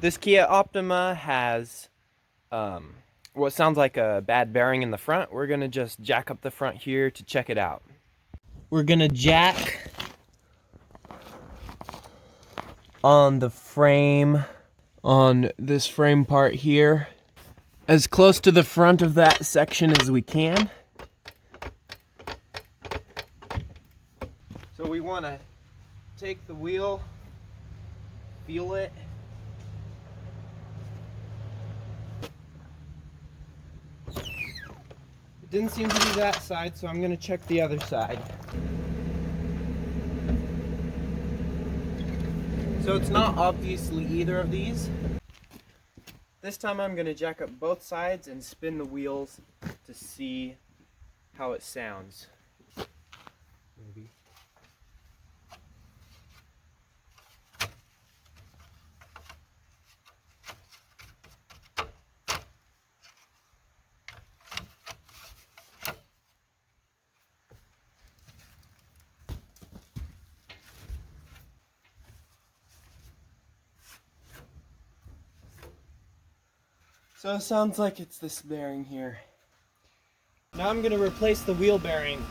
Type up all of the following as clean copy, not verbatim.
This Kia Optima has what sounds like a bad bearing in the front. We're gonna just jack up the front here to check it out. We're gonna jack on the frame, on this frame part here, as close to the front of that section as we can. So we want to take the wheel, feel it. It didn't seem to be that side, so I'm going to check the other side. So it's not obviously either of these. This time I'm going to jack up both sides and spin the wheels to see how it sounds. Maybe. So it sounds like it's this bearing here. Now I'm going to replace the wheel bearing.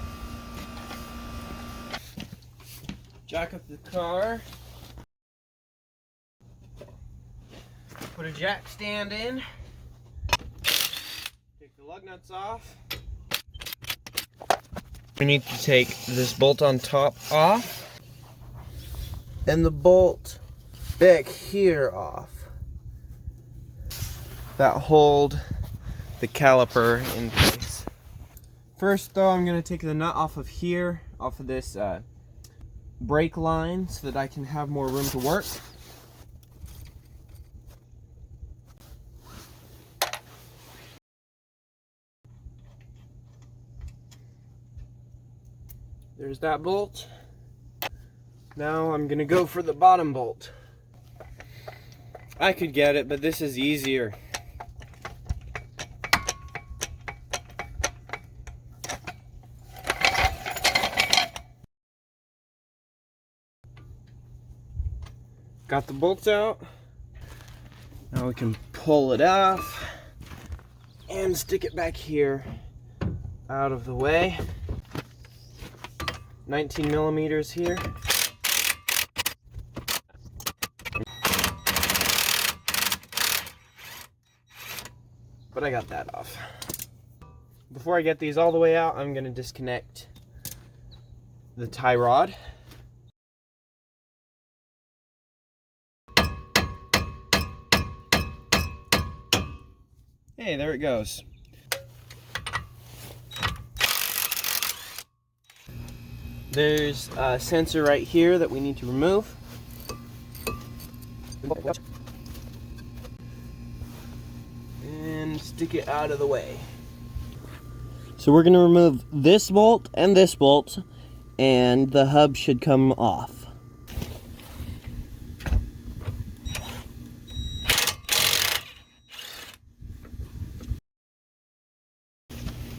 Jack up the car. Put a jack stand in. Take the lug nuts off. We need to take this bolt on top off. And the bolt back here off. That hold the caliper in place. First though, I'm going to take the nut off of here, off of this brake line, so that I can have more room to work. There's that bolt. Now I'm going to go for the bottom bolt. I could get it, but this is easier. Got the bolts out. Now we can pull it off and stick it back here out of the way. 19 millimeters here. But I got that off. Before I get these all the way out, I'm going to disconnect the tie rod. Hey, there it goes. There's a sensor right here that we need to remove. And stick it out of the way. So we're going to remove this bolt, and the hub should come off.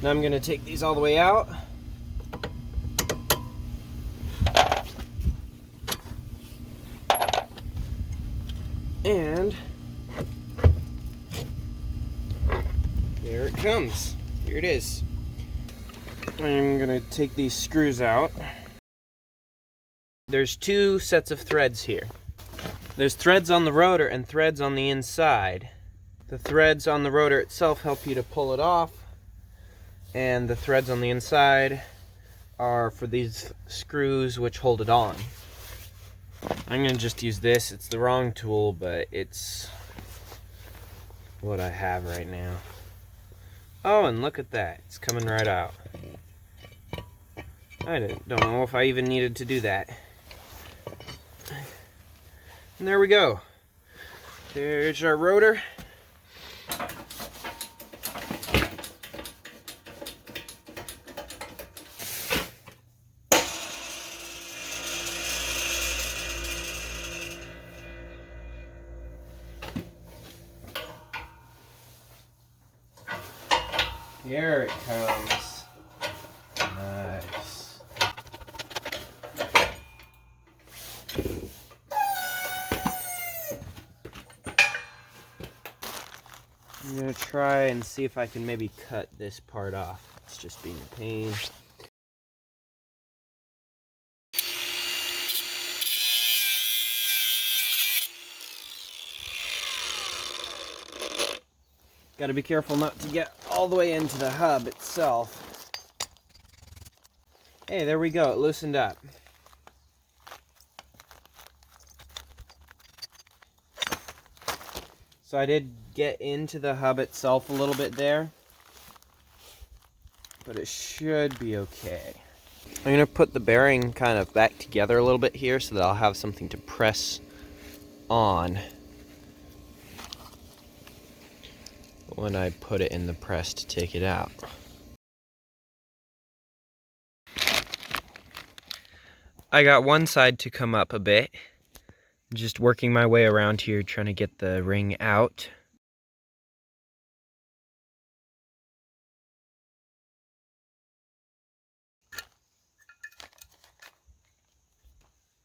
Now I'm going to take these all the way out. And there it comes. Here it is. I'm going to take these screws out. There's two sets of threads here. There's threads on the rotor and threads on the inside. The threads on the rotor itself help you to pull it off. And the threads on the inside are for these screws which hold it on. I'm going to just use this. It's the wrong tool, but it's what I have right now. Oh, and look at that. It's coming right out. I don't know if I even needed to do that. And there we go. There's our rotor. Here it comes. Nice. I'm gonna try and see if I can maybe cut this part off. It's just being a pain. Gotta be careful not to get all the way into the hub itself. Hey, there we go, it loosened up. So I did get into the hub itself a little bit there, but it should be okay. I'm gonna put the bearing kind of back together a little bit here so that I'll have something to press on when I put it in the press to take it out. I got one side to come up a bit. Just working my way around here trying to get the ring out.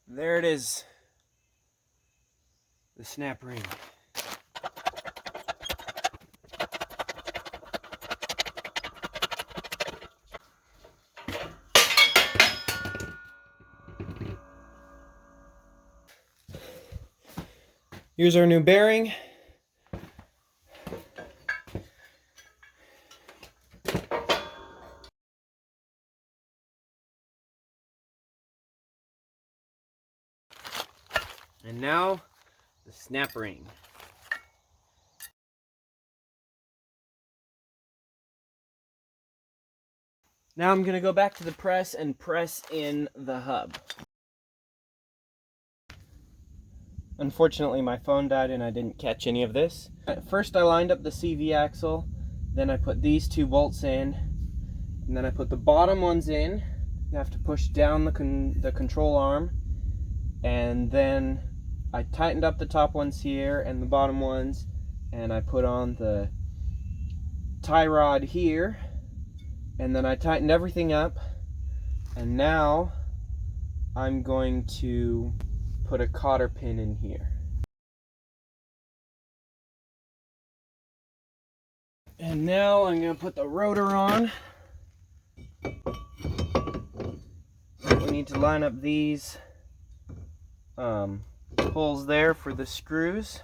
There it is. The snap ring. Here's our new bearing. And now, the snap ring. Now I'm gonna go back to the press and press in the hub. Unfortunately, my phone died and I didn't catch any of this. First I lined up the CV axle, then I put these 2 bolts in, and then I put the bottom ones in. You have to push down the control arm, and then I tightened up the top ones here and the bottom ones, and I put on the tie rod here, and then I tightened everything up, and now I'm going to put a cotter pin in here. And now I'm going to put the rotor on. We need to line up these holes there for the screws.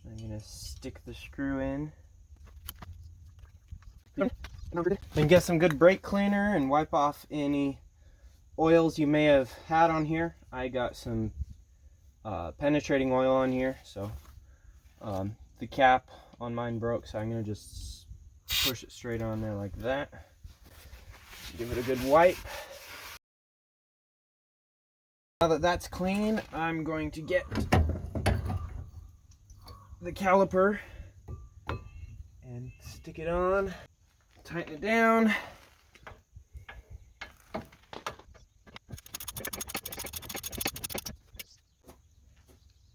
I'm going to stick the screw in. And get some good brake cleaner and wipe off any oils you may have had on here. I got some penetrating oil on here, so the cap on mine broke, so I'm going to just push it straight on there like that. Give it a good wipe. Now that that's clean, I'm going to get the caliper and stick it on, tighten it down.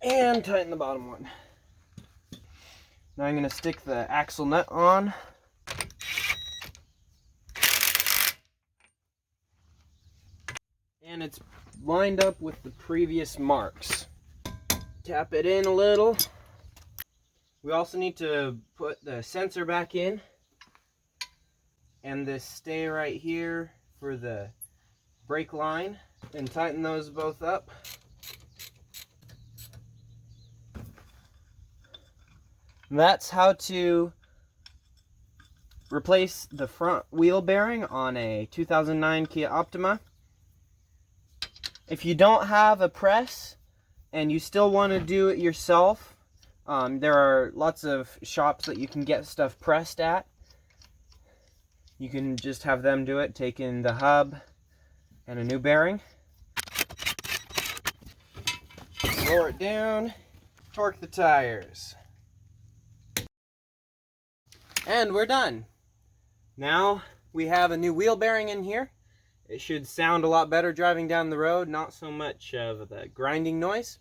And tighten the bottom one. Now I'm going to stick the axle nut on. And it's lined up with the previous marks. Tap it in a little. We also need to put the sensor back in. And this stay right here for the brake line. And tighten those both up. That's how to replace the front wheel bearing on a 2009 Kia Optima. If you don't have a press and you still want to do it yourself, there are lots of shops that you can get stuff pressed at. You can just have them do it, take in the hub and a new bearing. Lower it down, torque the tires. And we're done. Now we have a new wheel bearing in here. It should sound a lot better driving down the road, not so much of the grinding noise.